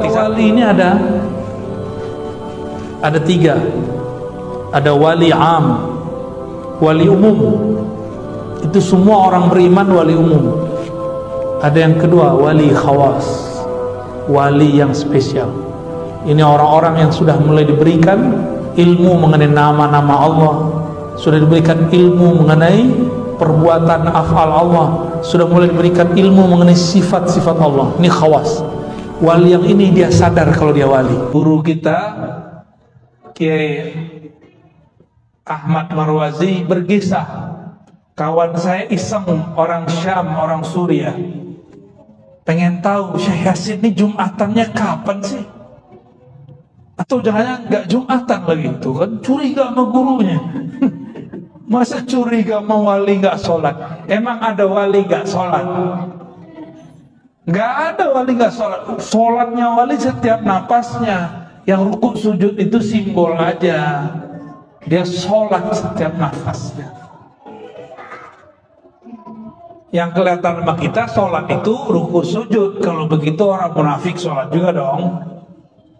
Wali ini ada tiga. Ada wali am, wali umum, itu semua orang beriman wali umum. Ada yang kedua, wali khawas, wali yang spesial. Ini orang-orang yang sudah mulai diberikan ilmu mengenai nama-nama Allah, sudah diberikan ilmu mengenai perbuatan af'al Allah, sudah mulai diberikan ilmu mengenai sifat-sifat Allah. Ini khawas. Wali yang ini dia sadar kalau dia wali. Guru kita Kiai Ahmad Marwazi berkisah, kawan saya iseng, orang Syam, orang Suriah, pengen tahu Syekh Yasin ini Jumatannya kapan sih? Atau jangan-jangan nggak Jumatan lagi, itu kan curiga sama gurunya. Masa curiga sama wali nggak sholat? Emang ada wali nggak sholat? Nggak ada wali nggak sholat. Sholatnya wali setiap napasnya. Yang rukuk sujud itu simbol aja. Dia sholat setiap nafasnya. Yang kelihatan sama kita sholat itu rukuk sujud. Kalau begitu orang munafik sholat juga dong.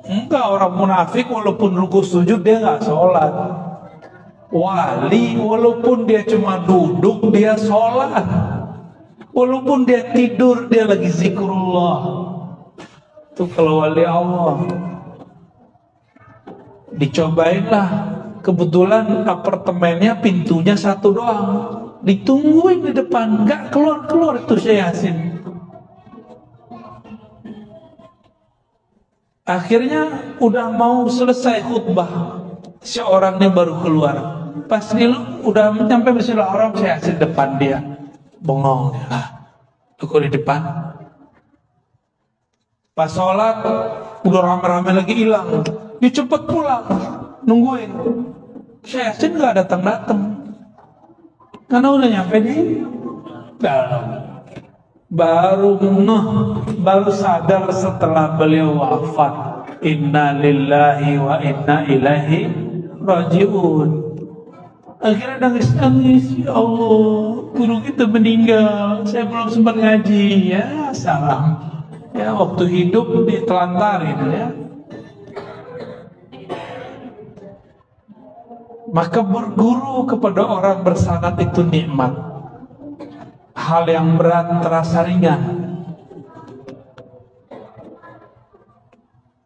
Enggak, orang munafik walaupun rukuk sujud dia nggak sholat. Wali walaupun dia cuma duduk dia sholat. Walaupun dia tidur dia lagi zikrullah. Itu kalau wali Allah. Dicobainlah. Kebetulan apartemennya pintunya satu doang. Ditungguin di depan, nggak keluar-keluar itu Syekh Yasin. Akhirnya udah mau selesai khutbah, seorang ini baru keluar. Pas udah sampai Bismillahirrahmanirrahim, Syekh Yasin depan dia. Bengong ya. Kok di depan? Pas sholat udah rame-rame lagi hilang. Dia cepet pulang, nungguin. Syekh Yasin nggak datang-datang. Karena udah nyampe di dalam. Baru sadar setelah beliau wafat. Inna lillahi wa inna ilaihi raji'un. Akhirnya nangis-nangis, ya Allah, guru kita meninggal, saya belum sempat ngaji. Ya salam, ya waktu hidup ditelantarin ya. Maka berguru kepada orang bersanad itu nikmat. Hal yang berat terasa ringan.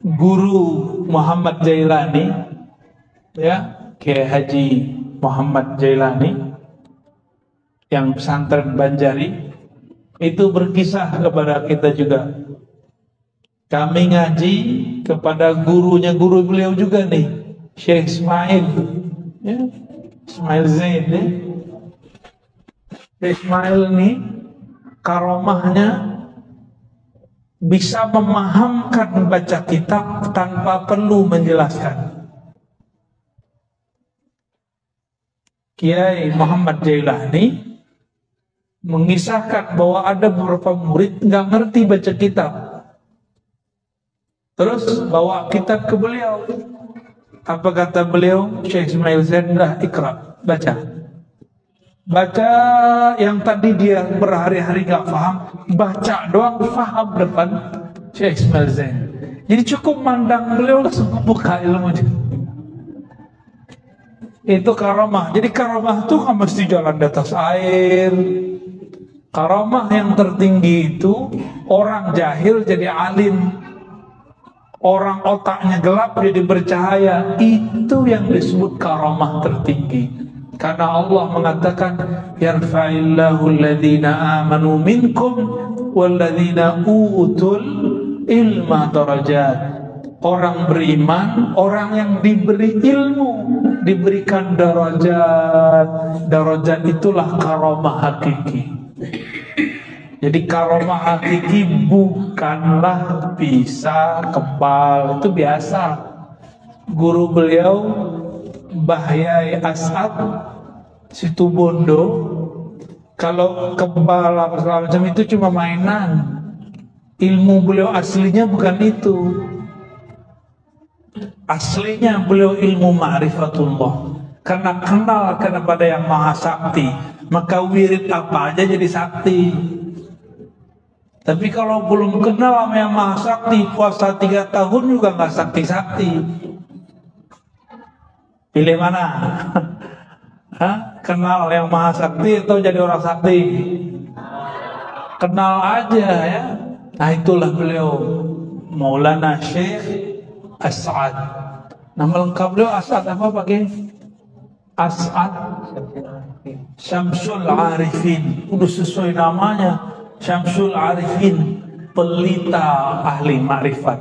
Guru Muhammad Jailani, ya, Kiai Haji Muhammad Jailani yang pesantren Banjari itu berkisah kepada kita juga. Kami ngaji kepada gurunya, guru beliau juga nih, Syekh Ismail, ya, Ismail Zain ya. Ismail ini karomahnya bisa memahamkan baca kitab tanpa perlu menjelaskan. Kiai Muhammad Jailani mengisahkan bahwa ada beberapa murid nggak ngerti baca kitab, terus bawa kitab ke beliau. Apa kata beliau? Syekh Ismail Zain, dah ikra, baca yang tadi dia berhari-hari nggak paham, baca doang paham depan Syekh Ismail Zain. Jadi cukup mandang beliau langsung buka ilmunya. Itu karomah. Jadi karomah itu kan mesti jalan di atas air. Karomah yang tertinggi itu orang jahil jadi alim, orang otaknya gelap jadi bercahaya. Itu yang disebut karomah tertinggi. Karena Allah mengatakan, yarfa'illahu alladhina amanu minkum walladhina utul ilma darajat. Orang beriman, orang yang diberi ilmu, diberikan darajat. Darajat itulah karomah hakiki. Jadi karomah hakiki bukanlah bisa kebal, itu biasa. Guru beliau Bahyai As'ad Situbondo, kalau kebal apa segala macam itu cuma mainan. Ilmu beliau aslinya bukan itu. Aslinya beliau ilmu ma'rifatullah. Karena kenal kepada yang maha sakti, maka wirid apa aja jadi sakti. Tapi kalau belum kenal sama yang Maha Sakti, puasa 3 tahun juga nggak sakti-sakti. Pilih mana? Hah? Kenal yang Maha Sakti atau jadi orang sakti? Kenal aja ya. Nah itulah beliau Maulana Syekh As'ad. Nama lengkap beliau As'ad apa pakai? As'ad Syamsul Arifin. Udah sesuai namanya, Syamsul Arifin, pelita ahli makrifat.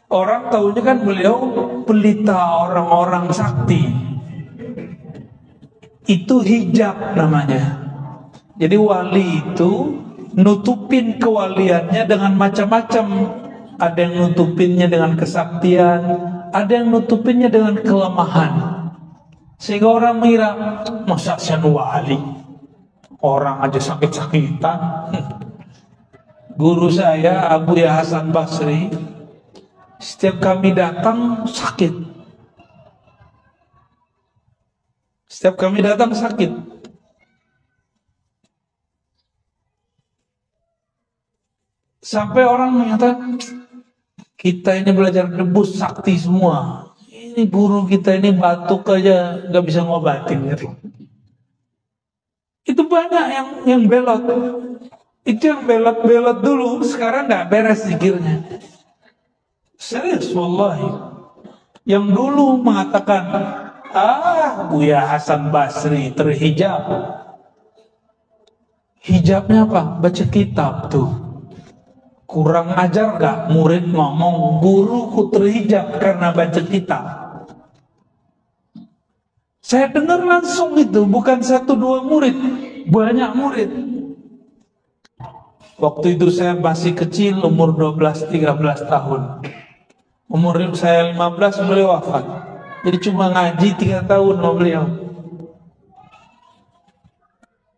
Orang tahunya kan beliau pelita orang-orang sakti. Itu hijab namanya. Jadi wali itu nutupin kewaliannya dengan macam-macam. Ada yang nutupinnya dengan kesaktian, ada yang nutupinnya dengan kelemahan. Sehingga orang mengira, masa saya wali? Orang aja sakit-sakitan. Guru saya Abu Ya Hasan Basri, setiap kami datang sakit. Setiap kami datang sakit. Sampai orang mengatakan, kita ini belajar debus sakti semua. Ini guru kita ini batuk aja nggak bisa ngobatin. Itu banyak yang belot. Itu yang belot-belot dulu, sekarang nggak beres zikirnya. Serius wallahi. Yang dulu mengatakan, Buya Hasan Basri terhijab. Hijabnya apa? Baca kitab tuh. Kurang ajar gak murid ngomong guruku terhijab karena baca kitab. Saya dengar langsung itu, bukan 1-2 murid, banyak murid. Waktu itu saya masih kecil, umur 12-13 tahun. Umur saya 15 beliau wafat. Jadi cuma ngaji 3 tahun sama beliau.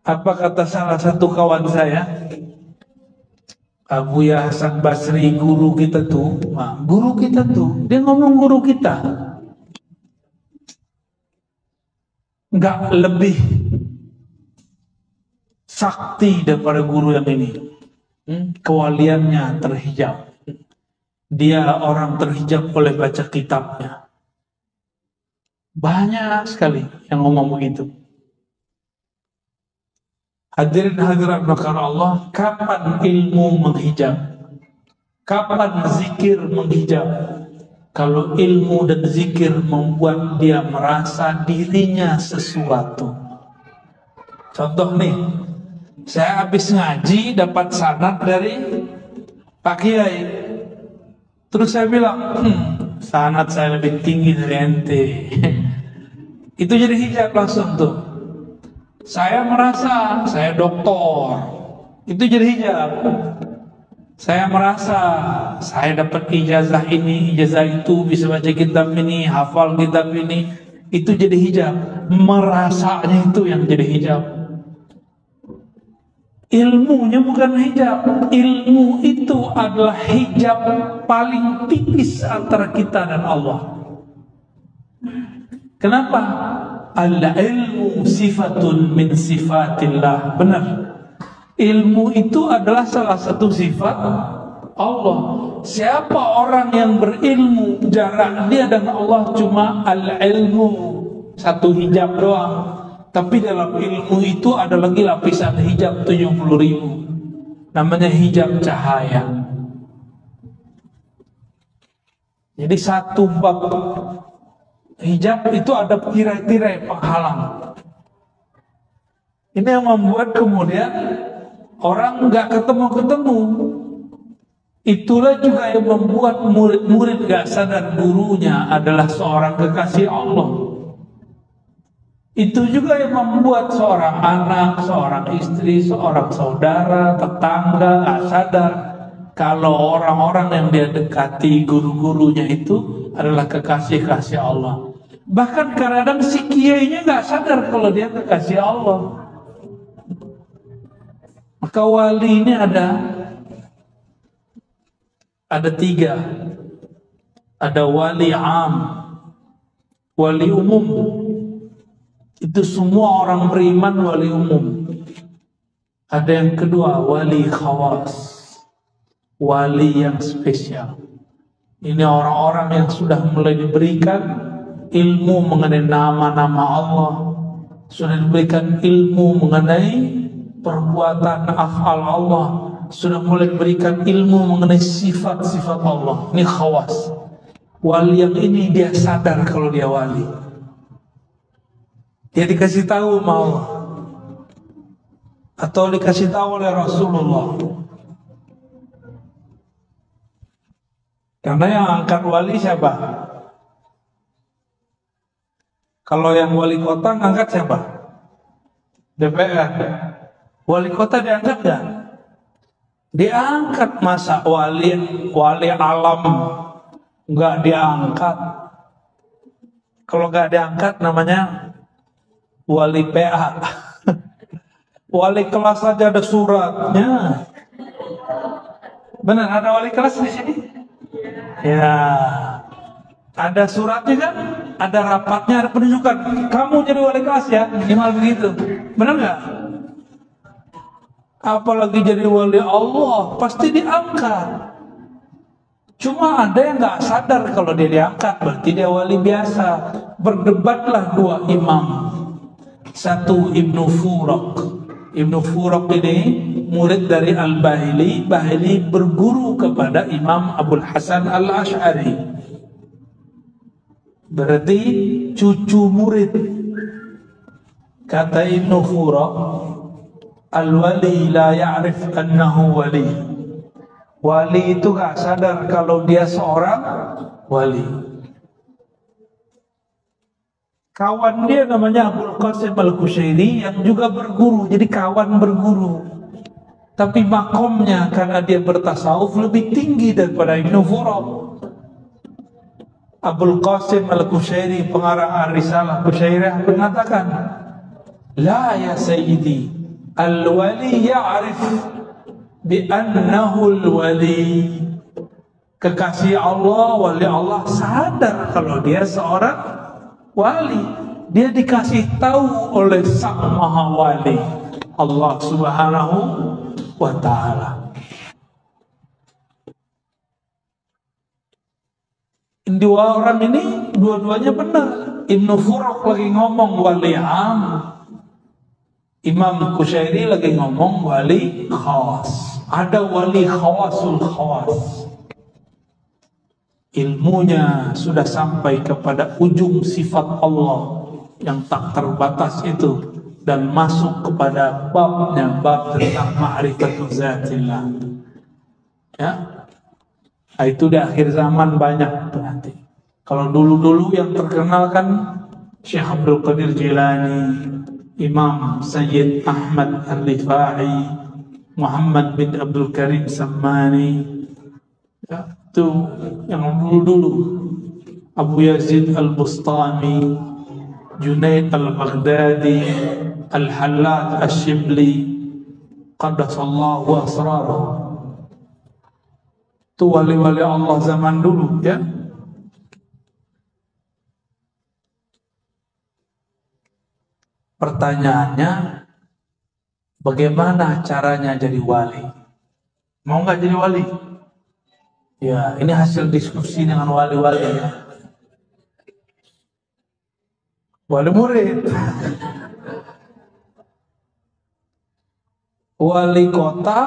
Apa kata salah satu kawan saya? Abu Ya Hasan Basri guru kita tuh, dia ngomong guru kita nggak lebih sakti daripada guru yang ini. Kewaliannya terhijab, dia orang terhijab oleh baca kitabnya. Banyak sekali yang ngomong begitu. Hadirin hadirat bakar Allah, kapan ilmu menghijab? Kapan zikir menghijab? Kalau ilmu dan zikir membuat dia merasa dirinya sesuatu. Contoh nih, saya habis ngaji dapat sanad dari Pak Kiai. Terus saya bilang, sanad saya lebih tinggi dari ente. Itu jadi hijab langsung tuh. Saya merasa saya doktor, itu jadi hijab. Saya merasa saya dapat ijazah ini, ijazah itu, bisa baca kitab ini, hafal kitab ini, itu jadi hijab. Merasanya itu yang jadi hijab. Ilmunya bukan hijab. Ilmu itu adalah hijab paling tipis antara kita dan Allah. Kenapa? Al-ilmu sifatun min sifatillah. Benar. Ilmu itu adalah salah satu sifat Allah. Siapa orang yang berilmu, jarak dia dan Allah cuma al-ilmu, satu hijab doang. Tapi dalam ilmu itu ada lagi lapisan hijab 70.000. Namanya hijab cahaya. Jadi satu bab hijab itu ada tirai-tirai penghalang. Ini yang membuat kemudian orang nggak ketemu-ketemu. Itulah juga yang membuat murid-murid gak sadar gurunya adalah seorang kekasih Allah. Itu juga yang membuat seorang anak, seorang istri, seorang saudara, tetangga gak sadar kalau orang-orang yang dia dekati, guru-gurunya itu adalah kekasih-kasih Allah. Bahkan kadang si kiainya gak sadar kalau dia kekasih Allah. Maka wali ini ada 3. Ada wali am, wali umum. Itu semua orang beriman wali umum. Ada yang kedua wali khawas. wali yang spesial. Ini orang-orang yang sudah mulai diberikan ilmu mengenai nama-nama Allah, sudah diberikan ilmu mengenai perbuatan af'al Allah, sudah mulai diberikan ilmu mengenai sifat-sifat Allah. Ini khawas. Wali yang ini dia sadar kalau dia wali. Dia dikasih tahu sama Allah atau dikasih tahu oleh Rasulullah. Karena yang angkat wali siapa? Kalau yang wali kota ngangkat siapa? DPR. Wali kota diangkat gak? Diangkat. Masa wali alam nggak diangkat? Kalau nggak diangkat namanya wali PA. Wali kelas aja ada suratnya. Benar, ada wali kelas di sini? Ya, ada suratnya kan? Ada rapatnya, ada penunjukan. Kamu jadi wali kelas ya, minimal begitu. Benar nggak? Apalagi jadi wali Allah, pasti diangkat. Cuma ada yang nggak sadar kalau dia diangkat, berarti dia wali biasa. Berdebatlah dua imam. Satu Ibnu Furak. Ibnu Furak ini murid dari Al-Bahili. Bahili berguru kepada Imam Abul Hasan Al-Ash'ari. Berarti cucu murid. Kata Ibnu Furak, al-wali la ya'rif annahu wali. Wali itu gak sadar kalau dia seorang wali. Kawan dia namanya Abul Qasim Al-Qushairi yang juga berguru, jadi kawan berguru. Tapi makomnya karena dia bertasawuf lebih tinggi daripada Ibnu Furak. Abul Qasim Al-Qushairi, pengarang Ar-Risalah Qushairiyah, mengatakan, la ya sayyidi, al-wali ya'rif bi'annahu al-wali. Kekasih Allah, wali Allah sadar kalau dia seorang wali. Dia dikasih tahu oleh Sang Maha Wali, Allah Subhanahu wa Ta'ala. Dua orang ini dua-duanya benar. Ibnu Furak lagi ngomong wali am, Imam Qushairi lagi ngomong wali khawas. Ada wali khawasul khawas, ilmunya sudah sampai kepada ujung sifat Allah yang tak terbatas itu, dan masuk kepada babnya, bab tentang ma'rifatul zatillah. Ya, itu di akhir zaman banyak nanti. Kalau dulu-dulu yang terkenal kan Syekh Abdul Qadir Jilani, Imam Sayyid Ahmad Al-Rifai, Muhammad bin Abdul Karim Sammani, ya, itu yang dulu-dulu. Abu Yazid Al-Bustami, Junaid Al-Baghdadi, Al-Hallaj Al-Shibli, Qaddasallahu asrarahu. Itu wali-wali Allah zaman dulu, ya. Pertanyaannya, bagaimana caranya jadi wali? Mau nggak jadi wali? Ya, ini hasil diskusi dengan wali-wali, ya. Wali murid, wali kota,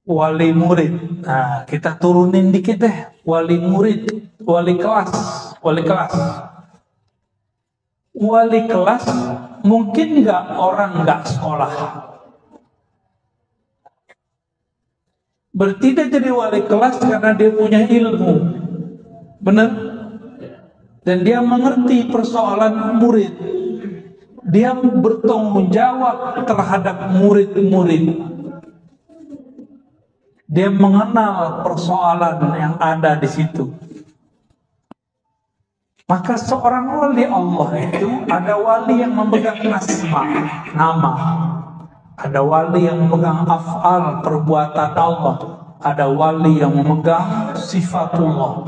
wali murid. Nah, kita turunin dikit deh. Wali murid, wali kelas, wali kelas. Wali kelas mungkin nggak orang nggak sekolah. Berarti dia jadi wali kelas karena dia punya ilmu, benar? Dan dia mengerti persoalan murid. Dia bertanggung jawab terhadap murid-murid. Dia mengenal persoalan yang ada di situ. Maka seorang wali Allah itu ada wali yang memegang nama, ada wali yang memegang af'al, perbuatan Allah, ada wali yang memegang sifatullah.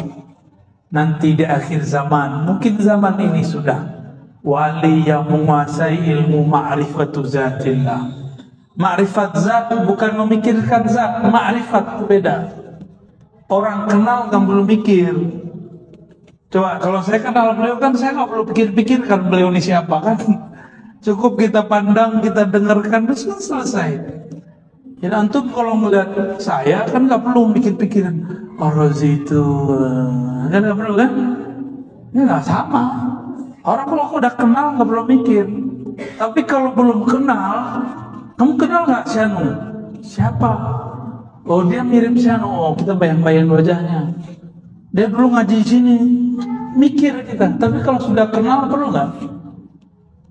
Nanti di akhir zaman, mungkin zaman ini sudah, wali yang menguasai ilmu ma'rifatu zatillah. Ma'rifat zat bukan memikirkan zat. Ma'rifat itu beda. Orang kenal kan belum mikir. Coba kalau saya kenal beliau kan saya nggak perlu pikir-pikir kan beliau ini siapa kan. Cukup kita pandang, kita dengarkan, terus selesai. Jadi antum kalau melihat saya kan nggak perlu mikir-pikiran. Ar-Razi itu kan nggak perlu kan? Ya nggak sama. Orang kalau udah kenal nggak perlu mikir. Tapi kalau belum kenal, kamu kenal nggak si Anu? Siapa? Oh dia mirip si Anu. Oh kita bayang-bayang wajahnya. Dia dulu ngaji di sini. Mikir kita. Tapi kalau sudah kenal perlu nggak?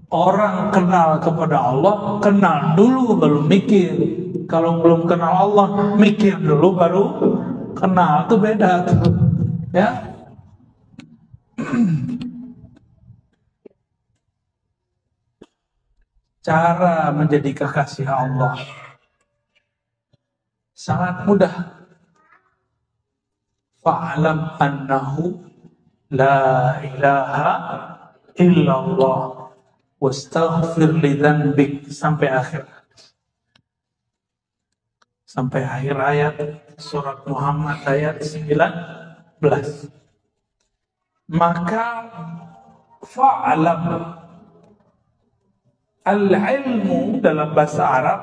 Orang kenal kepada Allah, kenal dulu baru mikir. Kalau belum kenal Allah, mikir dulu baru kenal. Itu beda tuh. Ya. Cara menjadi kekasih Allah sangat mudah. Fa'lam annahu la ilaha illallah wastaghfir li dzanbik sampai akhir. Sampai akhir ayat surat Muhammad ayat 19. Maka fa'lam, al-ilmu dalam bahasa Arab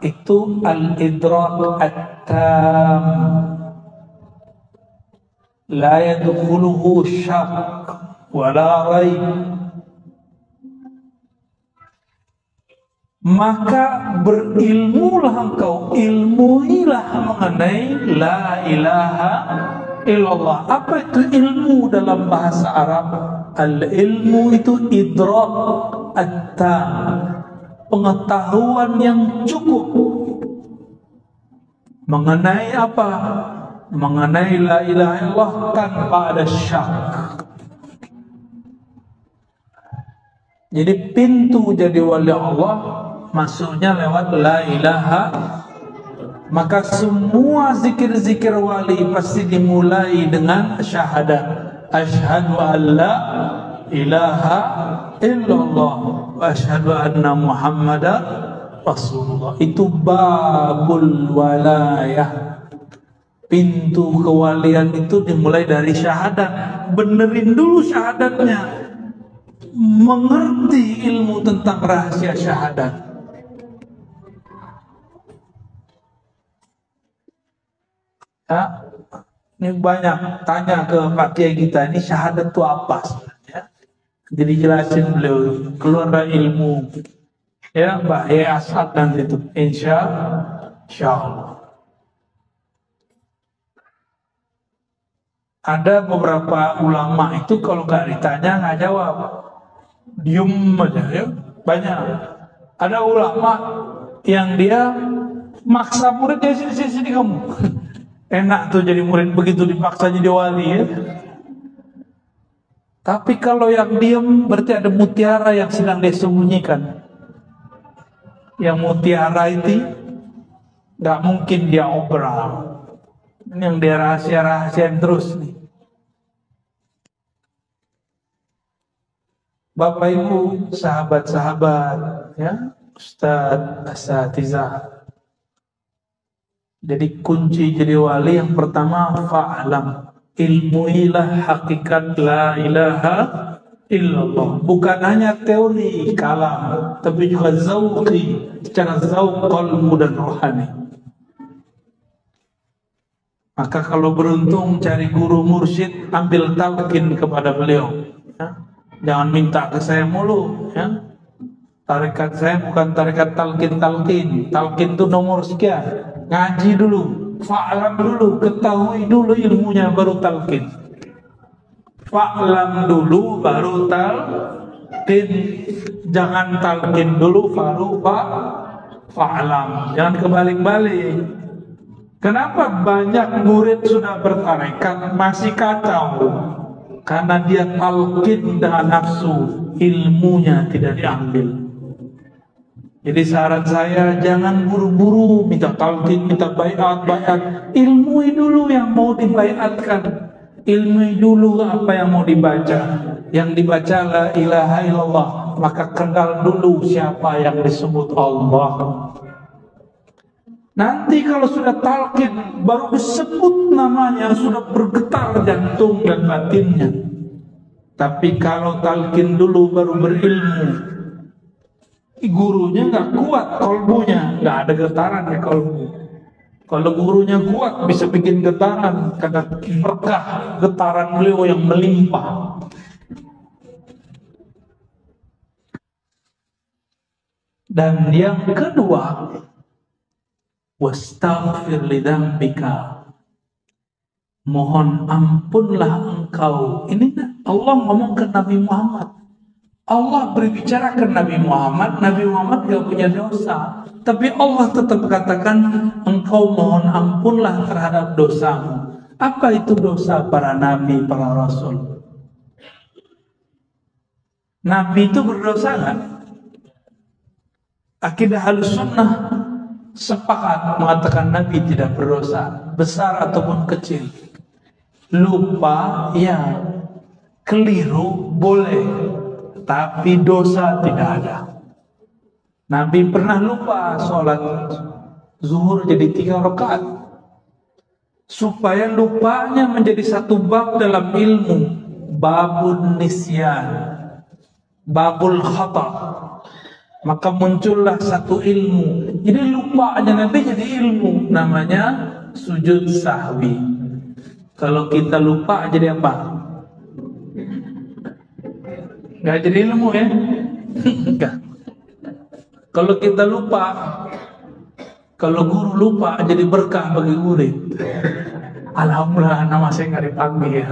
itu al-idrak at-tam, la yadkhuluhu syak wala raib. Maka berilmulah engkau, ilmuilah mengenai la ilaha illallah. Apa itu ilmu dalam bahasa Arab? Al-ilmu itu idrak at-tam, pengetahuan yang cukup mengenai apa? Mengenai la ilaha illallah tanpa ada syak. Jadi pintu jadi wali Allah masuknya lewat la ilaha. Maka semua zikir-zikir wali pasti dimulai dengan syahadat. Asyhadu an la ilaha illallah wa asyhadu anna Muhammadar Rasulullah. Itu babul walayah. Pintu kewalian itu dimulai dari syahadat. Benerin dulu syahadatnya. Mengerti ilmu tentang rahasia syahadat. Ya, ini banyak tanya ke Pak Kiai kita, ini syahadat itu apa sebenarnya? Jadi jelasin beliau, keluar dari ilmu. Ya, Mbak Yai Asad nanti itu, insya Allah. Ada beberapa ulama itu kalau nggak ditanya nggak jawab, diem aja ya. Banyak. Ada ulama yang dia maksa muridnya sini kamu. Enak tuh jadi murid begitu dipaksa jadi wali ya. Tapi kalau yang diem berarti ada mutiara yang sedang dia sembunyikan. Yang mutiara itu nggak mungkin dia obral. Ini yang dia rahasia-rahasian terus nih. Bapak Ibu, sahabat-sahabat, ya, Ustadz, asatizah. Jadi kunci jadi wali yang pertama fa'lam, ilmuilah hakikat la ilaha illallah. Bukan hanya teori kalam, tapi juga zauqi, secara zauq qalbu dan rohani. Maka kalau beruntung cari guru mursyid, ambil talqin kepada beliau. Ya. Jangan minta ke saya mulu. Ya. Tarekat saya bukan tarekat talqin. Talqin itu nomor sekian. Ngaji dulu, fa'lam dulu, ketahui dulu ilmunya baru talqin. Fa'lam dulu baru talqin. Jangan talqin dulu baru fa'lam. Jangan kebalik-balik. Kenapa banyak murid sudah bertarekat masih kacau? Karena dia talqin dengan nafsu, ilmunya tidak diambil. Jadi saran saya jangan buru-buru minta talqin, minta baiat. Ilmui dulu yang mau dibaiatkan. Ilmui dulu apa yang mau dibaca. Yang dibaca la ilaha illallah, maka kenal dulu siapa yang disebut Allah. Nanti kalau sudah talqin, baru disebut namanya, sudah bergetar jantung dan batinnya. Tapi kalau talqin dulu baru berilmu, gurunya nggak kuat kolbunya, nggak ada getaran di kolbu. Kalau gurunya kuat bisa bikin getaran, karena berkah getaran beliau yang melimpah. Dan yang kedua, wastaghfir lidzambika, mohon ampunlah engkau. Ini Allah ngomong ke Nabi Muhammad. Allah berbicara ke Nabi Muhammad gak punya dosa, tapi Allah tetap katakan engkau mohon ampunlah terhadap dosamu. Apa itu dosa para nabi, para rasul? Nabi itu berdosa gak? Akidah Ahlussunnah sepakat mengatakan Nabi tidak berdosa, besar ataupun kecil. Lupa, ya. Keliru, boleh. Tapi dosa tidak ada. Nabi pernah lupa sholat zuhur jadi 3 rakaat. Supaya lupanya menjadi satu bab dalam ilmu. Babun nisyan, babul khata'. Maka muncullah satu ilmu. Jadi lupanya Nabi jadi ilmu, namanya sujud sahwi. Kalau kita lupa jadi apa? Nggak jadi ilmu ya? Enggak. Kalau kita lupa, kalau guru lupa jadi berkah bagi murid. Alhamdulillah nama saya nggak dipanggil.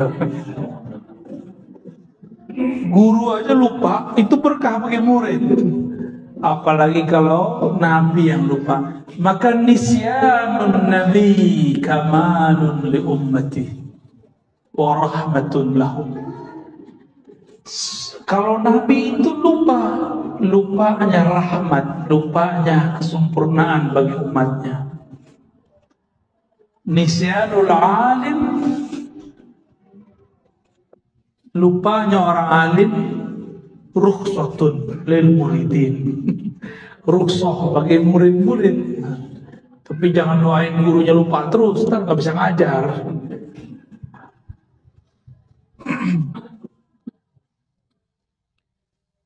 Guru aja lupa, itu berkah bagi murid. Apalagi kalau Nabi yang lupa. Maka nisyanun Nabi kamalun li ummati wa rahmatun lahum. Kalau Nabi itu lupa, lupanya rahmat, lupanya kesempurnaan bagi umatnya. Nisyanul alim, lupanya orang alim, rukhsatun lil muridin, rukhsah bagi murid-murid. Tapi jangan doain gurunya lupa terus, ntar nggak bisa ngajar.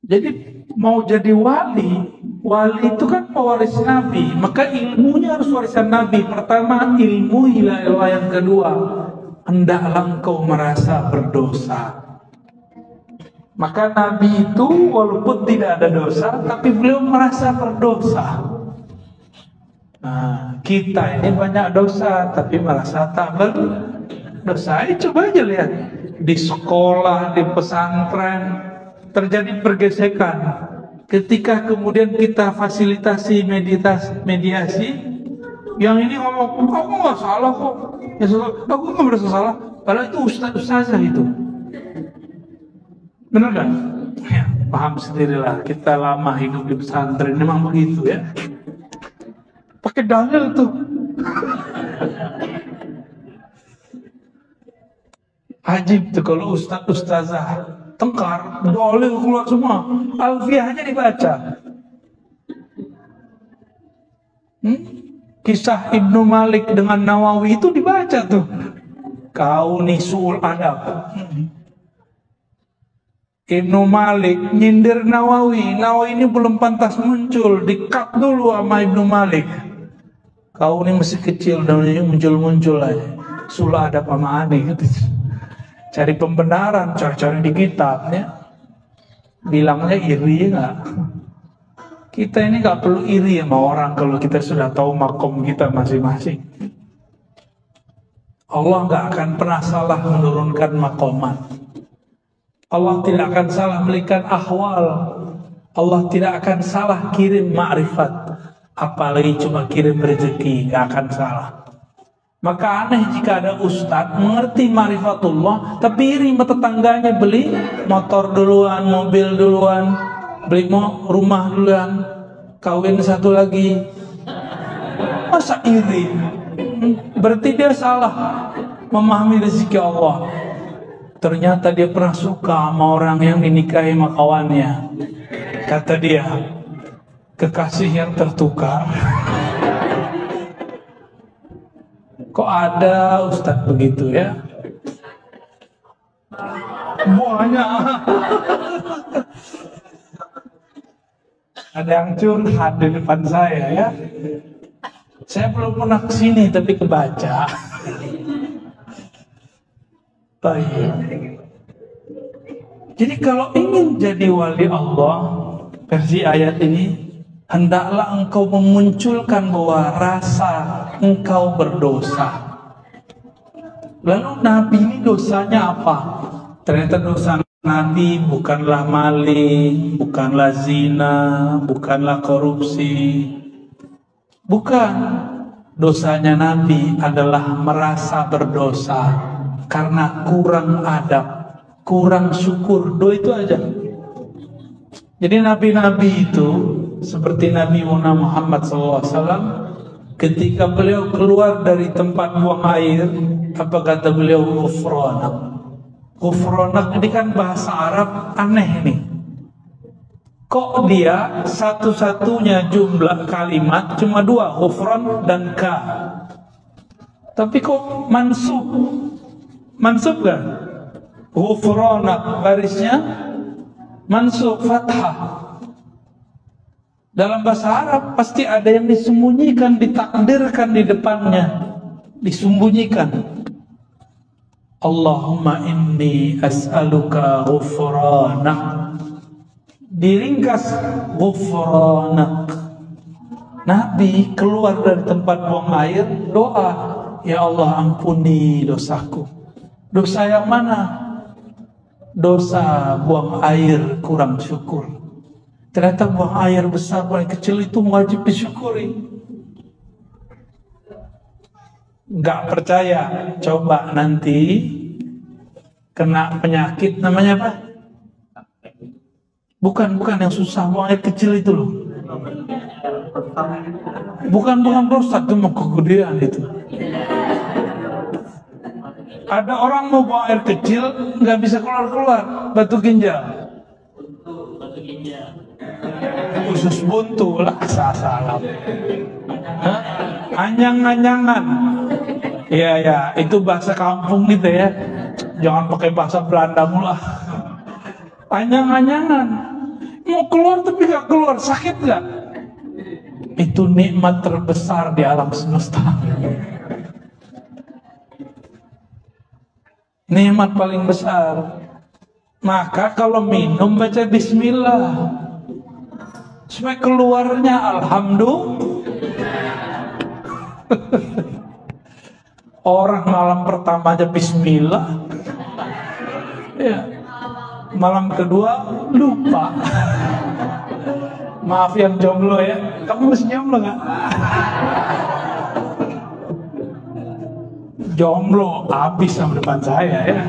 Jadi mau jadi wali itu kan pewaris Nabi, maka ilmunya harus warisan Nabi. Pertama ilmu ilah, yang kedua hendaklah engkau merasa berdosa. Maka Nabi itu walaupun tidak ada dosa, tapi beliau merasa berdosa. Nah, kita ini banyak dosa, tapi merasa tak berdosa. Coba aja lihat di sekolah, di pesantren terjadi pergesekan. Ketika kemudian kita fasilitasi mediasi, yang ini ngomong, aku nggak salah kok, ya, aku nggak merasa salah, padahal itu ustazah itu. Benar kan? Ya, paham sendirilah, kita lama hidup di pesantren, memang begitu ya. Pakai dalil tuh. Ajib tuh kalau ustazah tengkar, dalil keluar semua, alfiahnya dibaca. Kisah Ibnu Malik dengan Nawawi itu dibaca tuh. Kau nih suul adab. Ibnu Malik nyindir Nawawi ini belum pantas muncul, di-cut dulu sama Ibnu Malik. Kau ini masih kecil dan muncul-muncul aja. Sulah ada pamani gitu. Cari pembenaran, cari di kitabnya. Bilangnya iri nggak? Kita ini nggak perlu iri sama orang kalau kita sudah tahu makom kita masing-masing. Allah nggak akan pernah salah menurunkan makomat. Allah tidak akan salah memberikan ahwal. Allah tidak akan salah kirim ma'rifat. Apalagi cuma kirim rezeki, gak akan salah. Maka aneh jika ada ustadz mengerti ma'rifatullah, tapi iri sama tetangganya, beli motor duluan, mobil duluan, beli rumah duluan, kawin satu lagi. Masa iri? Berarti dia salah memahami rezeki Allah. Ternyata dia pernah suka sama orang yang dinikahi sama kawannya. Kata dia, kekasih yang tertukar Kok ada Ustadz begitu ya? Banyak. Ada yang curhat di depan saya ya. Saya belum pernah kesini tapi kebaca. Baik. Jadi kalau ingin jadi wali Allah, versi ayat ini, hendaklah engkau memunculkan bahwa rasa engkau berdosa. Lalu Nabi ini dosanya apa? Ternyata dosa Nabi bukanlah maling, bukanlah zina, bukanlah korupsi. Bukan. Dosanya Nabi adalah merasa berdosa karena kurang adab, kurang syukur. Itu aja. Jadi nabi-nabi itu seperti Nabi Muhammad SAW, ketika beliau keluar dari tempat buang air, apa kata beliau? Ghufranak. Ghufranak ini kan bahasa Arab aneh nih. Kok dia satu-satunya jumlah kalimat cuma dua, ghufran dan ka. Tapi kok mansub? Mansub gak? Ghufranak barisnya mansub fathah. Dalam bahasa Arab pasti ada yang disembunyikan, ditakdirkan di depannya, disembunyikan. Allahumma inni as'aluka ghufranak. Diringkas ghufranak. Nabi keluar dari tempat buang air, doa, ya Allah ampuni dosaku. Dosa yang mana? Dosa buang air kurang syukur. Ternyata buang air besar, buang air kecil itu wajib disyukuri. Gak percaya, coba nanti kena penyakit namanya apa? Bukan yang susah, buang air kecil itu loh. Bukan prostat, itu mau kegedean itu. Ada orang mau buang air kecil nggak bisa keluar, batu ginjal. Usus buntu lah, salam. Anyang-anyangan. Iya, itu bahasa kampung gitu ya. Jangan pakai bahasa Belanda mula. Anyang-anyangan. Mau keluar tapi gak keluar, sakit gak? Itu nikmat terbesar di alam semesta. Nikmat paling besar. Maka kalau minum baca bismillah, supaya keluarnya alhamdulillah. Orang malam pertama aja bismillah, ya. Malam kedua lupa. Maaf yang jomblo ya, kamu masih jomblo nggak? Jomblo habis sama depan saya ya.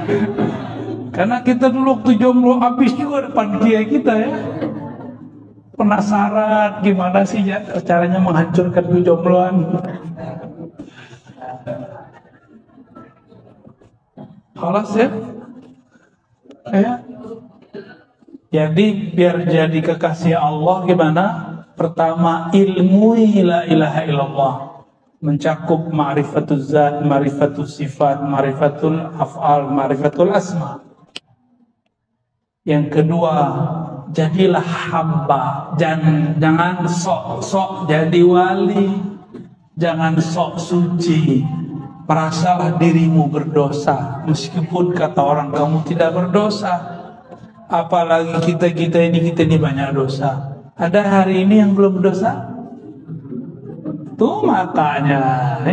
Karena kita dulu waktu jomblo habis juga depan kiai kita ya. Penasaran gimana sih ya caranya menghancurkan kejombloan. Halas ya. Jadi biar jadi kekasih Allah gimana? Pertama, ilmu la ilaha illallah, mencakup ma'rifatul zat, ma'rifatul sifat, ma'rifatul af'al, ma'rifatul asma. Yang kedua, jadilah hamba. Jangan sok-sok jadi wali, jangan sok suci. Perasalah dirimu berdosa, meskipun kata orang kamu tidak berdosa. Apalagi kita ini banyak dosa. Ada hari ini yang belum berdosa? Tuh matanya,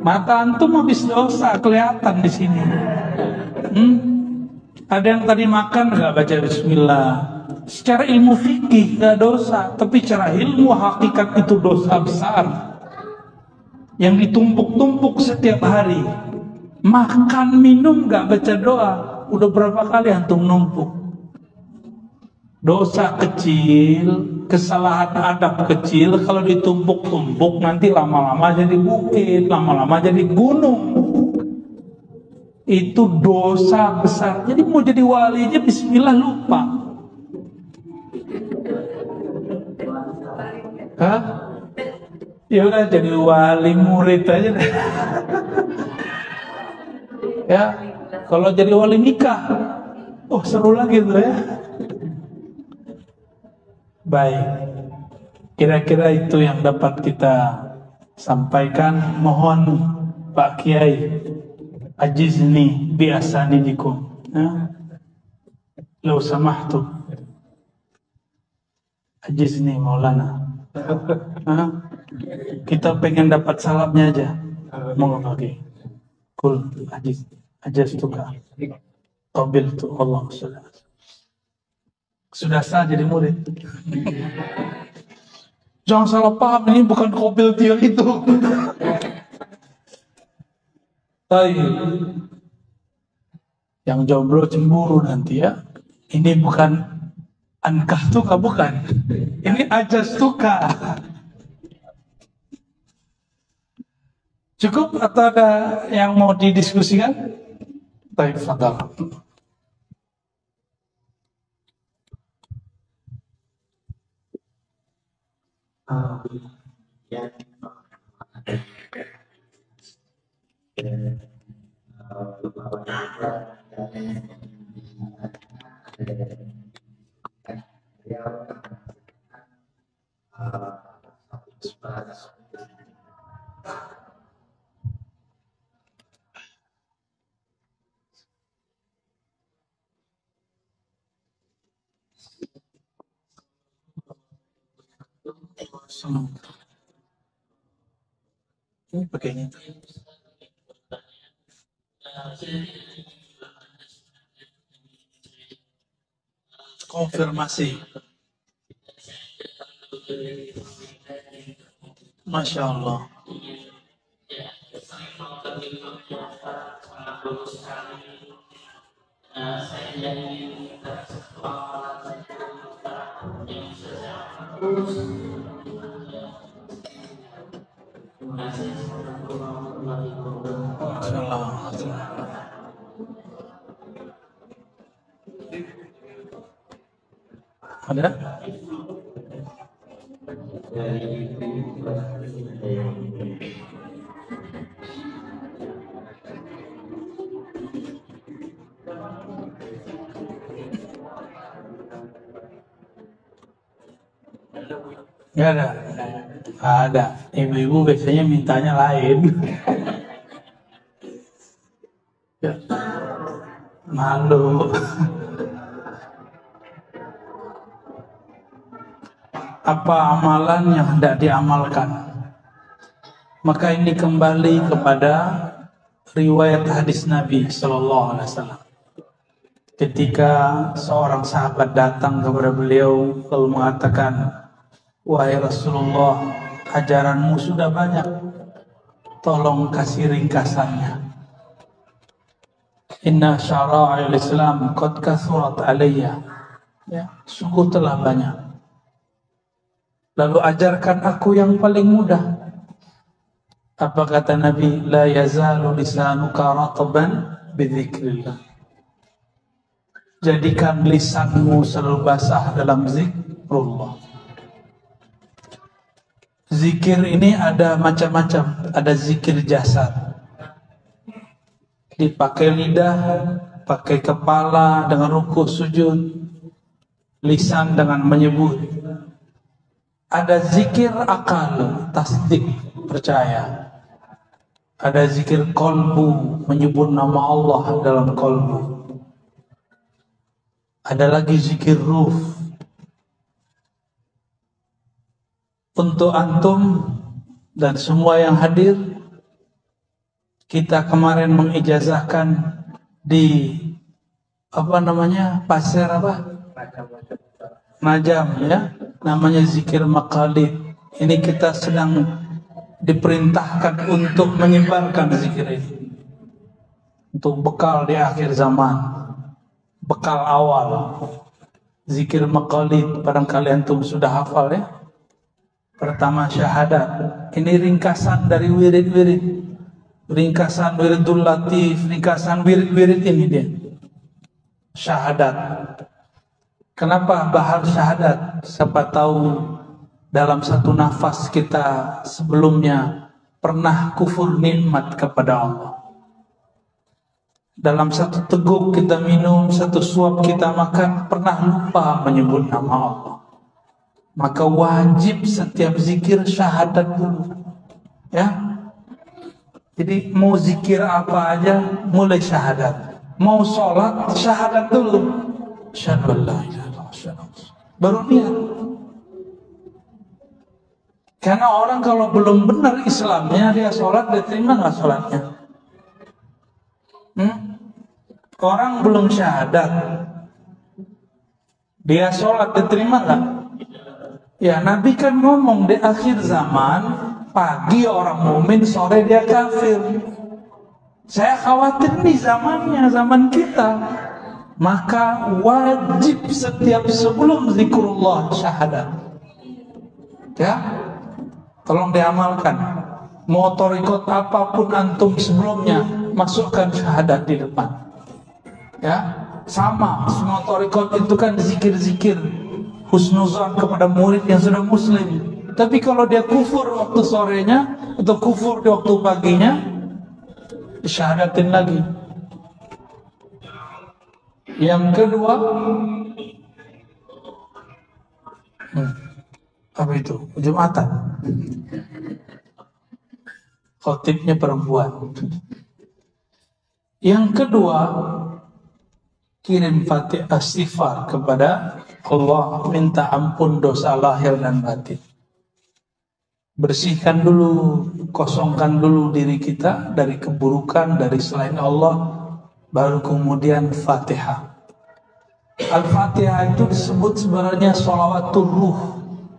mata antum habis dosa kelihatan di sini. Ada yang tadi makan nggak baca bismillah. Secara ilmu fikih nggak dosa, tapi secara ilmu hakikat itu dosa besar yang ditumpuk-tumpuk setiap hari. Makan minum nggak baca doa. Udah berapa kali antum numpuk? Dosa kecil, kesalahan adab kecil, kalau ditumpuk-tumpuk nanti lama-lama jadi bukit, lama-lama jadi gunung. Itu dosa besar. Jadi mau jadi wali aja bismillah lupa. Ya udah jadi wali murid aja deh. Ya, kalau jadi wali nikah, oh seru lagi tuh ya. Baik, kira-kira itu yang dapat kita sampaikan. Mohon Pak Kiai ajizni bi asanidikum. Ya. Lau samahtu ajizni Maulana. Kita pengen dapat salamnya aja. Mau lagi. Kul ajiz tuka. Qabil tu Allah sudah sah jadi murid. Jangan salah paham, ini bukan qabil dia itu. Tapi yang jomblo cemburu nanti ya. Ini bukan ankah tuka, bukan. Ini ajaz tuka. Cukup atau ada yang mau didiskusikan? Baik, fadal. Ini pakainya konfirmasi. Masya Allah. Ada? Nggak ada. Ada. Ibu-ibu biasanya mintanya lain. Malu. Apa amalan yang hendak diamalkan? Maka ini kembali kepada riwayat hadis Nabi Sallallahu Alaihi Wasallam. Ketika seorang sahabat datang kepada beliau lalu mengatakan, wahai Rasulullah, ajaranmu sudah banyak, tolong kasih ringkasannya. Inna syara'il Islam qad kathurat alayya. Ya, sungguh telah banyak. Lalu ajarkan aku yang paling mudah. Apa kata Nabi? La yazalu lisanuka ratban bidzikrillah. Jadikan lisanmu selalu basah dalam zikrullah. Zikir ini ada macam-macam. Ada zikir jasad, dipakai lidah, pakai kepala dengan ruku sujud, lisan dengan menyebut. Ada zikir akal, tasdik, percaya. Ada zikir kolbu, menyebut nama Allah dalam kolbu. Ada lagi zikir ruh. Untuk antum dan semua yang hadir, kita kemarin mengijazahkan di pasir Najam ya, namanya zikir maqalid. Ini kita sedang diperintahkan untuk menyebarkan zikir ini untuk bekal di akhir zaman, bekal awal. Zikir maqalid barangkali antum sudah hafal ya. Pertama syahadat. Ini ringkasan dari wirid-wirid, ringkasan wiridul latif, ringkasan wirid-wirid ini dia. Syahadat. Kenapa bahar syahadat? Siapa tahu dalam satu nafas kita sebelumnya pernah kufur nikmat kepada Allah. Dalam satu teguk kita minum, satu suap kita makan, pernah lupa menyebut nama Allah. Maka wajib setiap zikir syahadat dulu. Ya. Jadi mau zikir apa aja mulai syahadat. Mau sholat syahadat dulu. Asyhadu an la ilaha illallah. Baru niat. Karena orang kalau belum benar Islamnya, dia sholat, dia terima nggak sholatnya? Orang belum syahadat, dia sholat, diterima nggak? Ya, Nabi kan ngomong di akhir zaman, pagi orang mukmin, sore dia kafir. Saya khawatir nih zamannya, zaman kita. Maka wajib setiap sebelum zikrullah syahadat. Ya, tolong diamalkan. Mau thariqat apapun antum sebelumnya, masukkan syahadat di depan. Ya, sama. Semua thariqat itu kan zikir-zikir husnuzan kepada murid yang sudah muslim. Tapi kalau dia kufur waktu sorenya atau kufur di waktu paginya, disyahadatin lagi. Yang kedua, apa itu? Jumatan. Khotibnya perempuan. Yang kedua, kirim Fatihah istighfar kepada Allah, minta ampun dosa lahir dan batin. Bersihkan dulu, kosongkan dulu diri kita dari keburukan, dari selain Allah, baru kemudian Fatihah. Al-Fatihah itu disebut sebenarnya sholawatul ruh.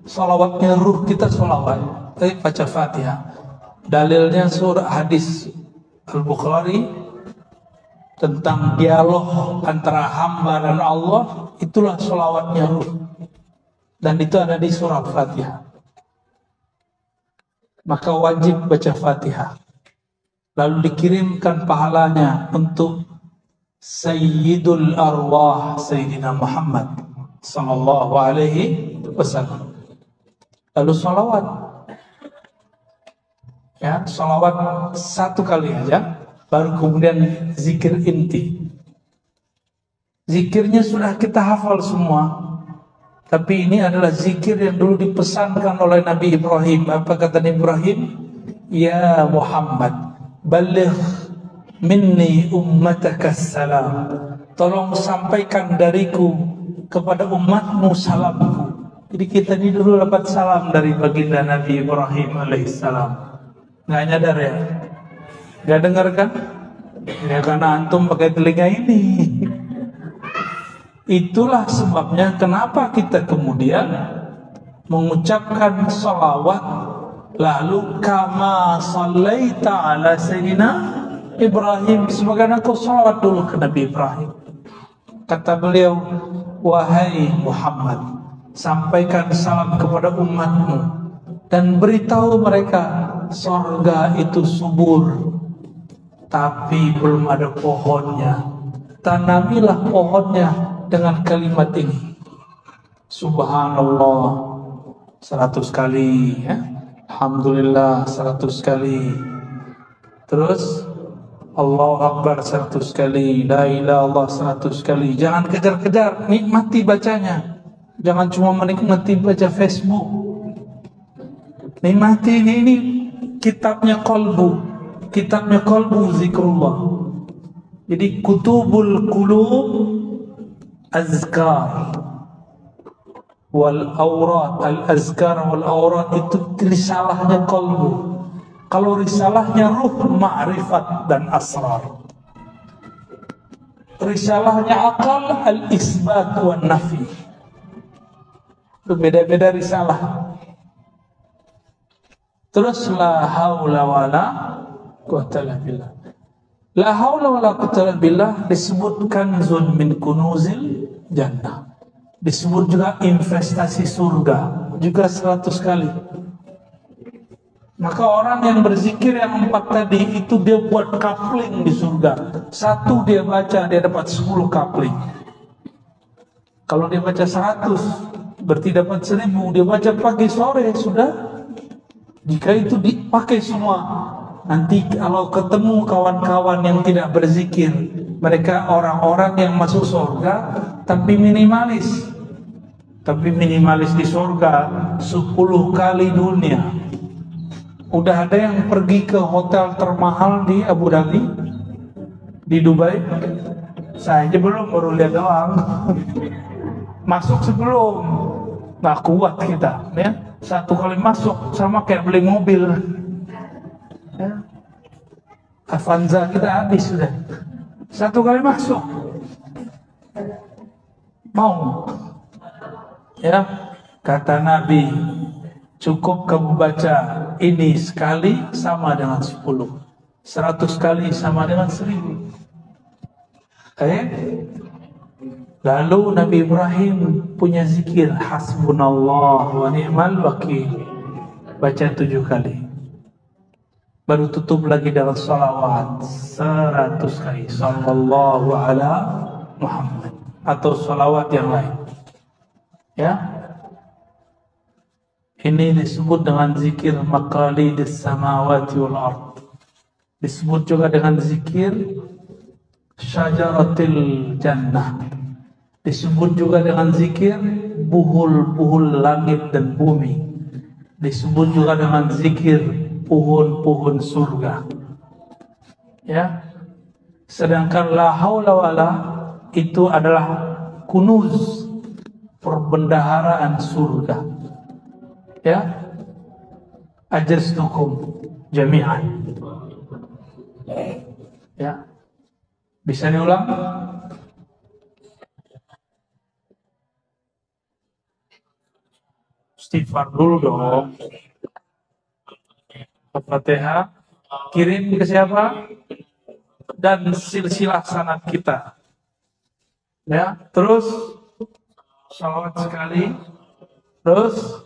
Sholawatnya ruh kita sholawat, tapi baca Fatihah. Dalilnya surah hadis Al-Bukhari tentang dialog antara hamba dan Allah, itulah sholawatnya ruh. Dan itu ada di surah Fatihah. Maka wajib baca Fatihah. Lalu dikirimkan pahalanya untuk Sayyidul Arwah Sayyidina Muhammad sallallahu alaihi wasallam. Lalu sholawat. Ya, sholawat satu kali aja. Baru kemudian zikir inti. Zikirnya sudah kita hafal semua. Tapi ini adalah zikir yang dulu dipesankan oleh Nabi Ibrahim. Apa kata Nabi Ibrahim? Ya Muhammad, baligh minni ummataka salam. Tolong sampaikan dariku kepada umatmu salamku. Jadi kita ini dulu dapat salam dari baginda Nabi Ibrahim alaihissalam. Nggak nyadar ya? Nggak dengar kan? Ya karena antum pakai telinga ini. Itulah sebabnya kenapa kita kemudian mengucapkan salawat, lalu kama sallaita ala sayyidina Ibrahim, sebagaimana kau salawat dulu ke Nabi Ibrahim. Kata beliau, wahai Muhammad, sampaikan salam kepada umatmu dan beritahu mereka surga itu subur, tapi belum ada pohonnya. Tanamilah pohonnya dengan kalimat ini, Subhanallah 100 kali, ya. Alhamdulillah 100 kali, terus Allahu Akbar 100 kali, La ilaha illallah 100 kali. Jangan kejar-kejar, nikmati bacanya. Jangan cuma menikmati baca Facebook. Nikmati ini kitabnya kolbu. Kitabnya kolbu zikrullah. Jadi kutubul qulub azkar wal aurat, al azkar wal aurat itu risalahnya kolbu. Kalau risalahnya ruh, ma'rifat dan asrar. Risalahnya akal, al isbat wan nafi. Itu beda-beda risalah. Terus la haula wala quwwata illa billah. La haula wala quwwata illa billah disebut kanzun min kunuzil jannah. Disebut juga investasi surga, juga 100 kali. Maka orang yang berzikir yang 4 tadi itu dia buat coupling di surga. 1 dia baca, dia dapat 10 coupling. Kalau dia baca 100, berarti dapat 1000. Dia baca pagi sore sudah. Jika itu dipakai semua, nanti kalau ketemu kawan-kawan yang tidak berzikir, mereka orang-orang yang masuk surga tapi minimalis. Tapi minimalis di surga 10 kali dunia. Udah ada yang pergi ke hotel termahal di Abu Dhabi, di Dubai. Saya aja belum, baru lihat doang. Masuk sebelum, nggak kuat kita, ya. 1 kali masuk sama kayak beli mobil. Ya. Avanza kita habis sudah. 1 kali masuk, mau. Ya, kata Nabi, cukup kamu baca ini sekali sama dengan 10, 100 kali sama dengan 1000. Lalu Nabi Ibrahim punya zikir hasbunallah wa ni'mal wakil, baca 7 kali. Baru tutup lagi dengan salawat 100 kali, sallallahu ala Muhammad, atau salawat yang lain. Ya, ini disebut dengan zikir maqalidis samawati wal ard. Disebut juga dengan zikir syajaratil jannah. Disebut juga dengan zikir buhul-buhul langit dan bumi. Disebut juga dengan zikir pohon-pohon surga. Ya. Sedangkan la haula wala itu adalah kunuz, perbendaharaan surga. Ya, ajaztukum jami'an. Ya, bisa diulang? Istighfar dulu dong. Al-Fatihah kirim ke siapa? Dan silsilah sanad kita. Ya, terus salawat sekali, terus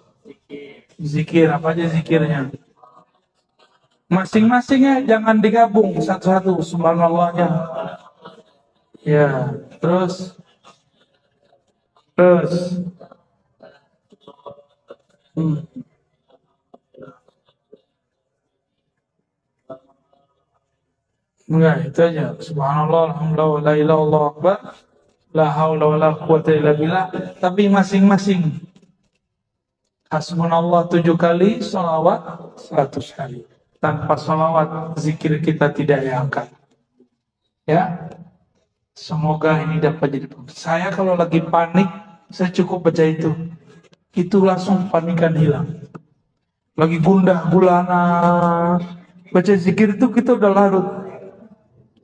zikir, apa aja zikirnya? Masing-masingnya jangan digabung satu-satu, subhanallahnya. Ya, terus enggak, itu aja. Subhanallah, alhamdulillah, la ilaha illallah akbar, la haula wala quwata illa billah. Tapi masing-masing hasbunallah 7 kali, salawat 100 kali. Tanpa salawat zikir kita tidak diangkat. Ya, semoga ini dapat jadi. Saya kalau lagi panik, saya cukup baca itu langsung panikan hilang. Lagi gundah gulana, baca zikir itu kita udah larut.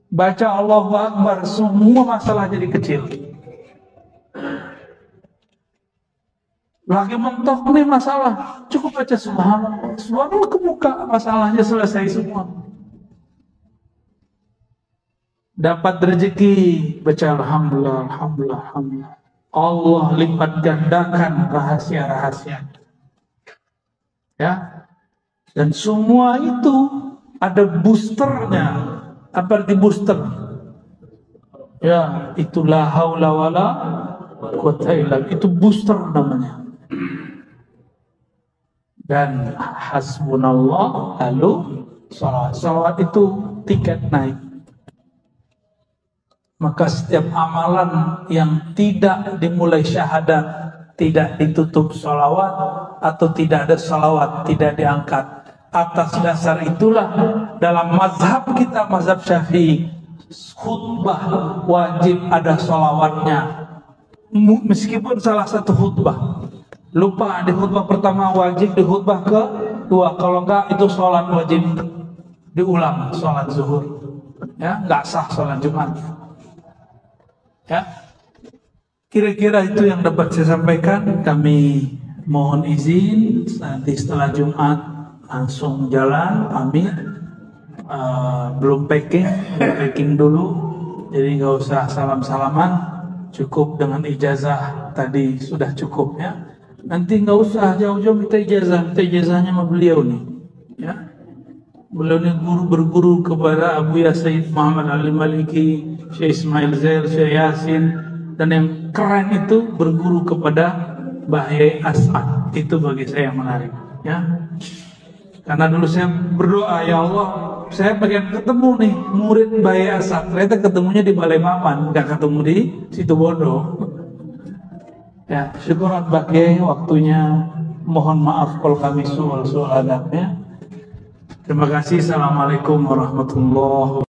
Baca Allahu Akbar, semua masalah jadi kecil. Lagi mentok nih masalah, cukup baca subhanallah, subhanallah kebuka, masalahnya selesai semua. Dapat rezeki, baca alhamdulillah, alhamdulillah, alhamdulillah. Allah lipat gandakan rahasia-rahasia. Ya, dan semua itu ada boosternya. Apa arti booster? Ya, itulah haula wala quwata illa billah. Itu booster namanya. Dan hasbunallah, lalu salawat. Salawat itu tiket naik. Maka setiap amalan yang tidak dimulai syahadat, tidak ditutup salawat, atau tidak ada salawat, tidak diangkat. Atas dasar itulah dalam mazhab kita, mazhab Syafi'i, khutbah wajib ada salawatnya. Meskipun salah satu khutbah lupa di khutbah pertama, wajib di khutbah kedua. Kalau enggak, itu sholat wajib diulang, sholat zuhur. Ya, enggak sah sholat Jumat. Ya, kira-kira itu yang dapat saya sampaikan. Kami mohon izin nanti setelah Jumat langsung jalan, pamit. Belum packing dulu, jadi nggak usah salam-salaman, cukup dengan ijazah tadi sudah cukup ya. Nanti nggak usah jauh-jauh minta ijazahnya sama beliau nih ya. Beliau ini berguru kepada Abu Sayyid Muhammad Ali Maliki, Syekh Ismail Zair, Syekh Yasin, dan yang keren itu berguru kepada Mbah Yai As'ad itu bagi saya yang menarik, ya. Karena dulu saya berdoa, ya Allah, saya pengen ketemu nih murid Mbah Yai As'ad. Ternyata ketemunya di Balai Maman, nggak ketemu di Situbondo. Ya, syukuran Mbah Yai, waktunya. Mohon maaf kalau kami soal adabnya. Terima kasih. Assalamualaikum warahmatullahi wabarakatuh.